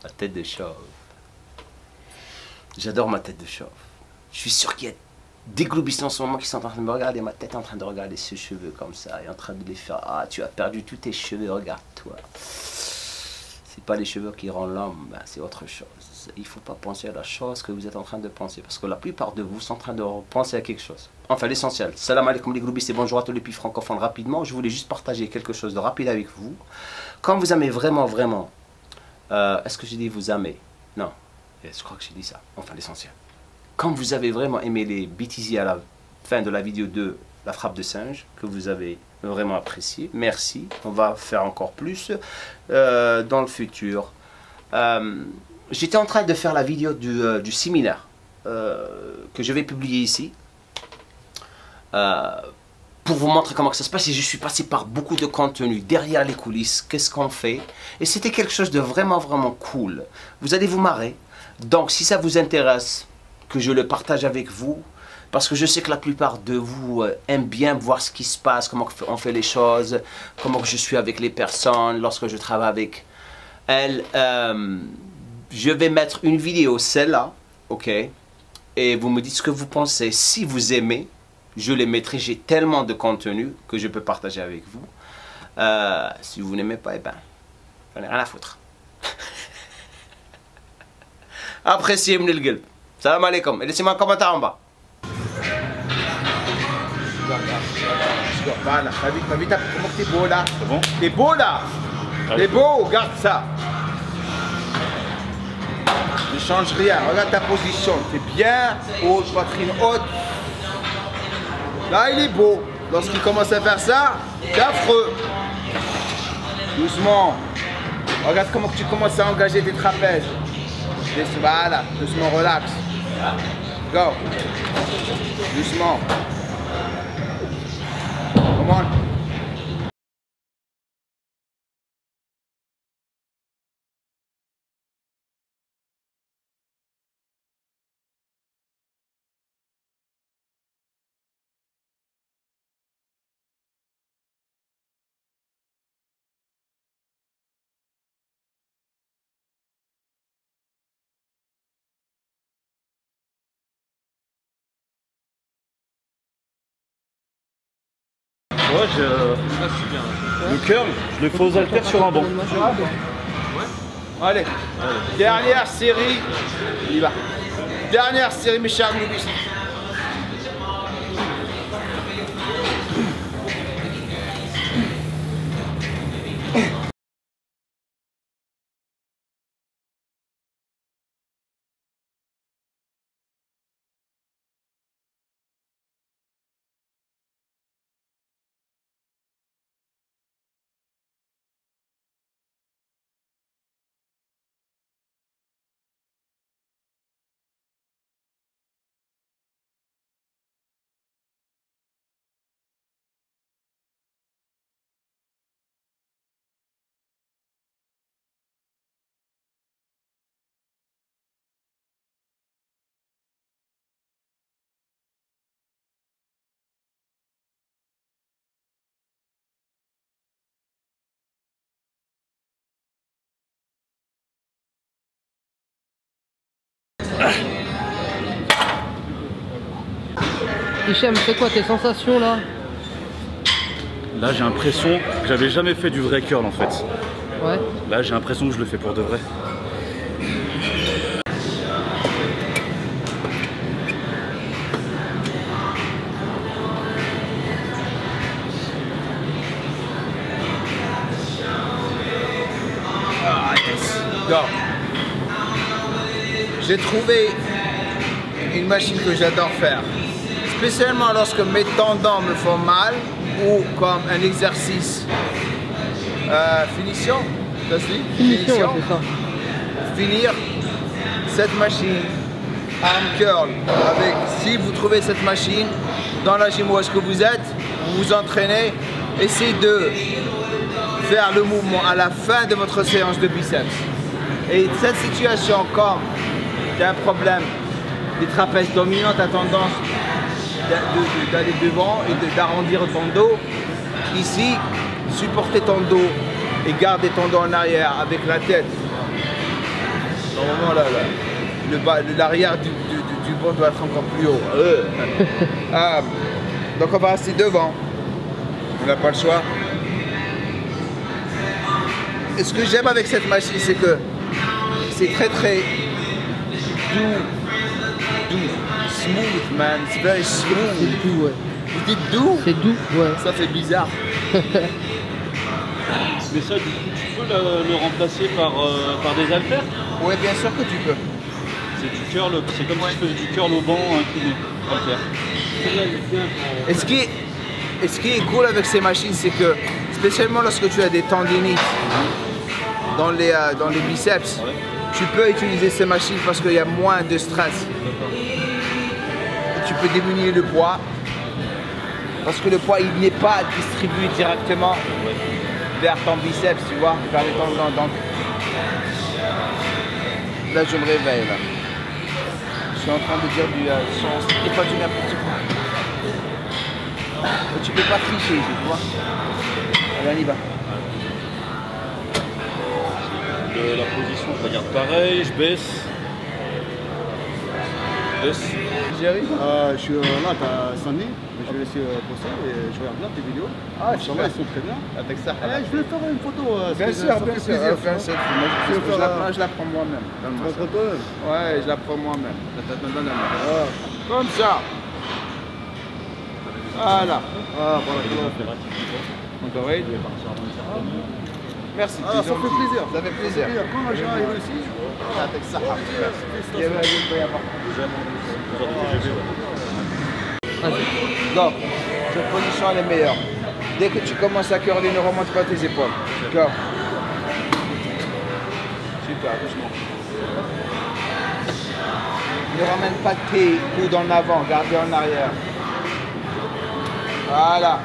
Ma tête de chauve. J'adore ma tête de chauve. Je suis sûr qu'il y a des globistes en ce moment qui sont en train de me regarder, ma tête en train de regarder ses cheveux comme ça et en train de les faire. Ah, tu as perdu tous tes cheveux, regarde-toi. C'est pas les cheveux qui rendent l'homme, ben, c'est autre chose. Il faut pas penser à la chose que vous êtes en train de penser parce que la plupart de vous sont en train de penser à quelque chose. Enfin, l'essentiel. Salam alaikum les globistes et bonjour à tous les pays francophones. Rapidement, je voulais juste partager quelque chose de rapide avec vous. Quand vous aimez vraiment, est-ce que j'ai dit vous aimez? Non, je crois que j'ai dit ça. Enfin, l'essentiel. Quand vous avez vraiment aimé les bêtises à la fin de la vidéo de la frappe de singe, que vous avez vraiment apprécié, merci. On va faire encore plus dans le futur. J'étais en train de faire la vidéo du séminaire que je vais publier ici. Pour vous montrer comment que ça se passe. Et je suis passé par beaucoup de contenu derrière les coulisses. Qu'est-ce qu'on fait? Et c'était quelque chose de vraiment cool. Vous allez vous marrer. Donc si ça vous intéresse, que je le partage avec vous, parce que je sais que la plupart de vous aiment bien voir ce qui se passe, comment on fait les choses, comment je suis avec les personnes lorsque je travaille avec elles. Je vais mettre une vidéo, celle-là, ok? Et vous me dites ce que vous pensez. Si vous aimez, je les mettrai. J'ai tellement de contenu que je peux partager avec vous. Si vous n'aimez pas, eh ben, j'en ai rien à foutre. Appréciez mon gueule. Salam alaikum. Et laissez-moi un commentaire en bas. Voilà, t'as vu comment t'es beau là? C'est bon? T'es beau là? T'es beau, regarde ça. Ne change rien, regarde ta position. T'es bien haute, poitrine haute. Là, il est beau. Lorsqu'il commence à faire ça, c'est affreux. Doucement. Regarde comment tu commences à engager tes trapèzes. Voilà, doucement, relax. Go. Doucement. Come on. Ouais, le curl, je le fais aux haltères sur un banc. Allez, dernière série. Il y va. Dernière série, mes chers globistes. Hichem, c'est quoi tes sensations là? Là, j'ai l'impression que j'avais jamais fait du vrai curl en fait. Ouais. Là, j'ai l'impression que je le fais pour de vrai. Ah, yes. Go. J'ai trouvé une machine que j'adore faire. Spécialement lorsque mes tendons me font mal ou comme un exercice finition, ça se dit? Finition, ouais, c'est ça. Finir cette machine arm curl avec, si vous trouvez cette machine dans la gym où est-ce que vous êtes, vous vous entraînez, essayez de faire le mouvement à la fin de votre séance de biceps. Et cette situation, comme tu as un problème des trapèzes dominants, tu as tendance d'aller devant et d'arrondir ton dos. Ici, supportez ton dos et gardez ton dos en arrière avec la tête Normalement, l'arrière du banc doit être encore plus haut. Ah, donc on va rester devant. On n'a pas le choix. Et ce que j'aime avec cette machine, c'est que c'est très doux. Smooth, man. It's very smooth. C'est doux, ouais. Vous dites doux? C'est doux, ouais. Ça fait bizarre. Mais ça, du coup, tu peux le remplacer par des haltères? Oui, bien sûr que tu peux. C'est du curl, c'est comme si tu faisais du curl au banc incliné. Haltère. Et ce qui est cool avec ces machines, c'est que, spécialement lorsque tu as des tendinites dans les biceps, Ouais. tu peux utiliser ces machines parce qu'il y a moins de stress. Tu peux diminuer le poids parce que le poids il n'est pas distribué directement vers ton biceps, tu vois, vers les tendons. Donc là je me réveille là. Je suis en train de dire du sens et pas du n'importe quoi. Tu peux pas tricher ici, tu vois. Allez, on y va. La position, je regarde pareil, je baisse. Jerry? Je suis là, t'as Sandy, je vais laisser bosser et je regarde là tes vidéos. Ah, ils sont très bien. Avec ça. Je vais faire une photo. Bien sûr, bien sûr. Je la prends moi-même. Ouais, je la prends moi-même. Comme ça. Voilà. Encore oui. Merci. Ça fait plaisir. Ça fait plaisir. Quand l'argent arrive ici, Avec ça. Donc, cette position elle est meilleure. Dès que tu commences à curler, ne remonte pas tes épaules. D'accord. Super, doucement. Ne ramène pas tes coudes en avant, gardez en arrière. Voilà.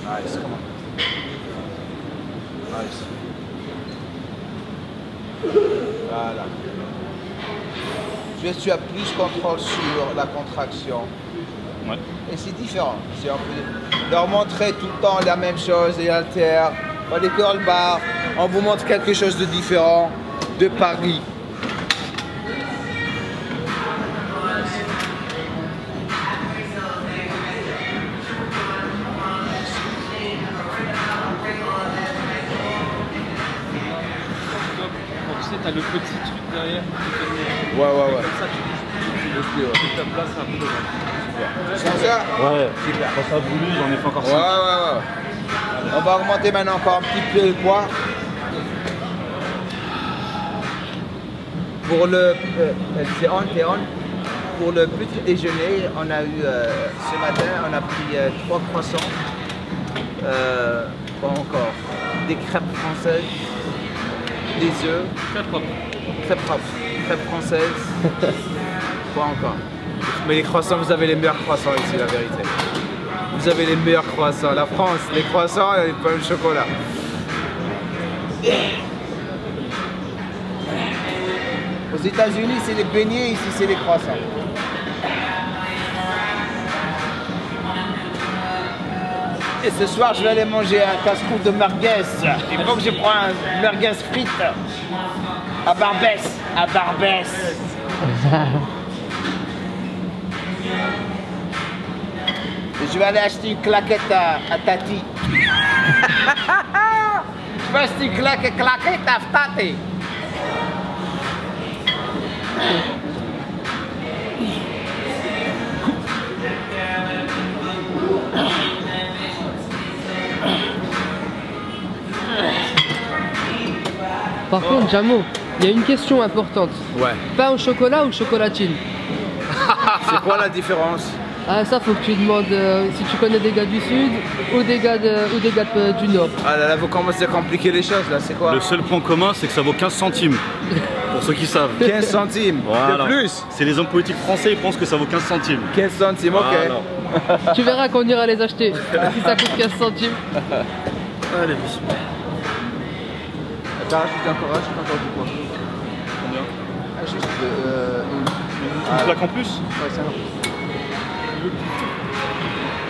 Nice, come on. Nice. Voilà. Tu as plus contrôle sur la contraction. Ouais. Et c'est différent. Si on peut leur montrer tout le temps la même chose, les haltères, les curl bars, on vous montre quelque chose de différent, de Paris. T'as le petit truc derrière. Ouais. Comme ça, tu ta place un peu. Super. C'est ça? Ouais. Super. Quand ça voulu, j'en ai fait encore 5. Ouais. On va augmenter maintenant encore un petit peu le poids. Pour le c'est on. Pour le petit déjeuner, on a eu ce matin, on a pris 3 croissants. Quoi encore? Des crêpes françaises. Des œufs. Crêpes françaises. Quoi encore? Mais les croissants, vous avez les meilleurs croissants ici, la vérité. Vous avez les meilleurs croissants. La France, les croissants et les pains au chocolat. Aux États-Unis, c'est les beignets, ici, c'est les croissants. Et ce soir, je vais aller manger un casse-croûte de merguez. Il faut que je prenne un merguez frites à Barbès. Et je vais aller acheter une claquette à Tati. Je vais acheter une claquette à Tati. Par contre, Jamo, il y a une question importante. Ouais. Pain au chocolat ou chocolatine? C'est quoi la différence? Ah, ça, faut que tu demandes si tu connais des gars du sud ou des gars du nord. Ah là, vous commencez à compliquer les choses là, c'est quoi? Le seul point commun, c'est que ça vaut 15 centimes. Pour ceux qui savent. 15 centimes Voilà. de plus. C'est les hommes politiques français, ils pensent que ça vaut 15 centimes. 15 centimes, ok. Voilà. Tu verras qu'on ira les acheter si ça coûte 15 centimes. Allez, bismillah. Attends, rajoute encore du poids. Combien? Ah, juste Une plaque en plus? Ouais, ça va.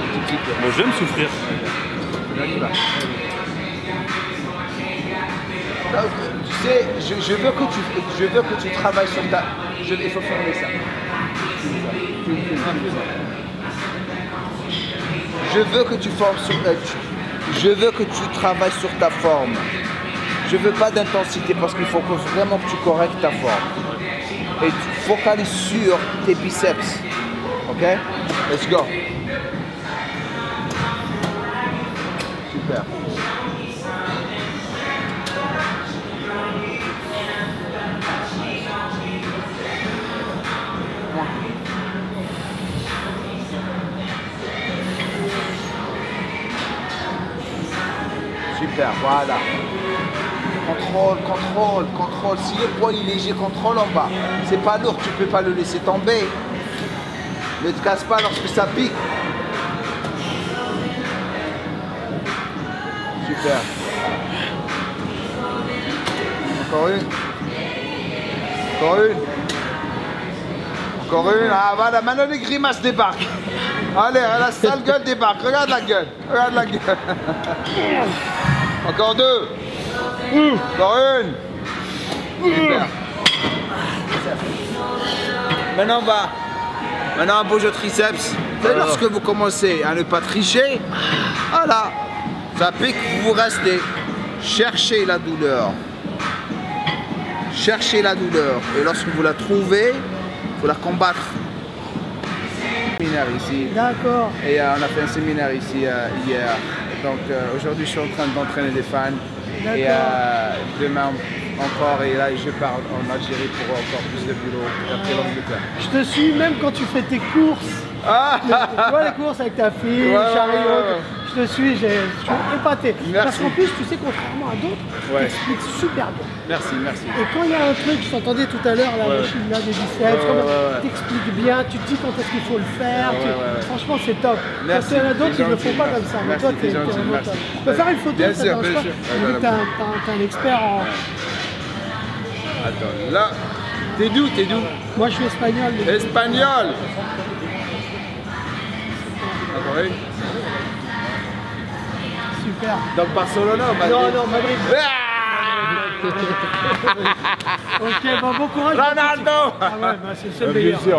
Un petit petit peu. Moi j'aime souffrir. On y va. Là, tu sais, je veux que tu travailles sur ta... il faut fermer ça. Je veux que tu formes sur... je veux que tu travailles sur ta forme. Je veux pas d'intensité parce qu'il faut vraiment que tu correctes ta forme. Et tu focalises sur tes biceps. Ok? Let's go. Super. Super, voilà. Contrôle, contrôle, contrôle. Si le poids est léger, contrôle en bas. C'est pas lourd, tu peux pas le laisser tomber. Ne te casse pas lorsque ça pique. Super. Encore une. Encore une. Encore une. Ah voilà, maintenant les grimaces débarquent. Allez, la sale gueule débarque. Regarde la gueule. Regarde la gueule. Encore deux. Encore une. Super. Maintenant on bouge le triceps. Et lorsque vous commencez à ne pas tricher, voilà. Ça pique, vous restez. Cherchez la douleur. Cherchez la douleur. Et lorsque vous la trouvez, il faut la combattre. Séminaire ici. D'accord. Et on a fait un séminaire ici hier. Donc aujourd'hui je suis en train d'entraîner des fans. Et demain encore, et là je pars en Algérie pour encore plus de boulot après l'Angleterre. Je te suis même quand tu fais tes courses. Tu vois les courses avec ta fille, chariot. Je te suis, je suis épaté. Merci. Parce qu'en plus, tu sais, contrairement à d'autres, tu expliques super bien. Merci, merci. Et quand il y a un truc, je t'entendais tout à l'heure, la machine là, des biceps, tu expliques bien, tu te dis quand est-ce qu'il faut le faire. Franchement, c'est top. Merci. Parce qu'il y en a d'autres qui ne le font pas comme ça. Mais Merci, toi, tu es gentil, vraiment merci. top. Tu peux faire une photo, Bien ça sûr, dérange bien pas. sûr. Vu que t'es un expert en... Attends, là, t'es d'où? Moi, je suis espagnol. mais- Espagnol. Encore une. Super. Donc Barcelone ou Madrid? Non, Madrid. Ah Ok, bon courage. Ronaldo. Ah ouais, bah, c'est le meilleur. Bien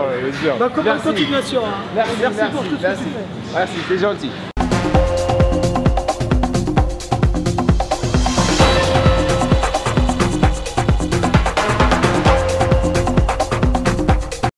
sûr. Bonne continuation. Hein. Merci pour tout ce que tu fais. Merci, c'est gentil.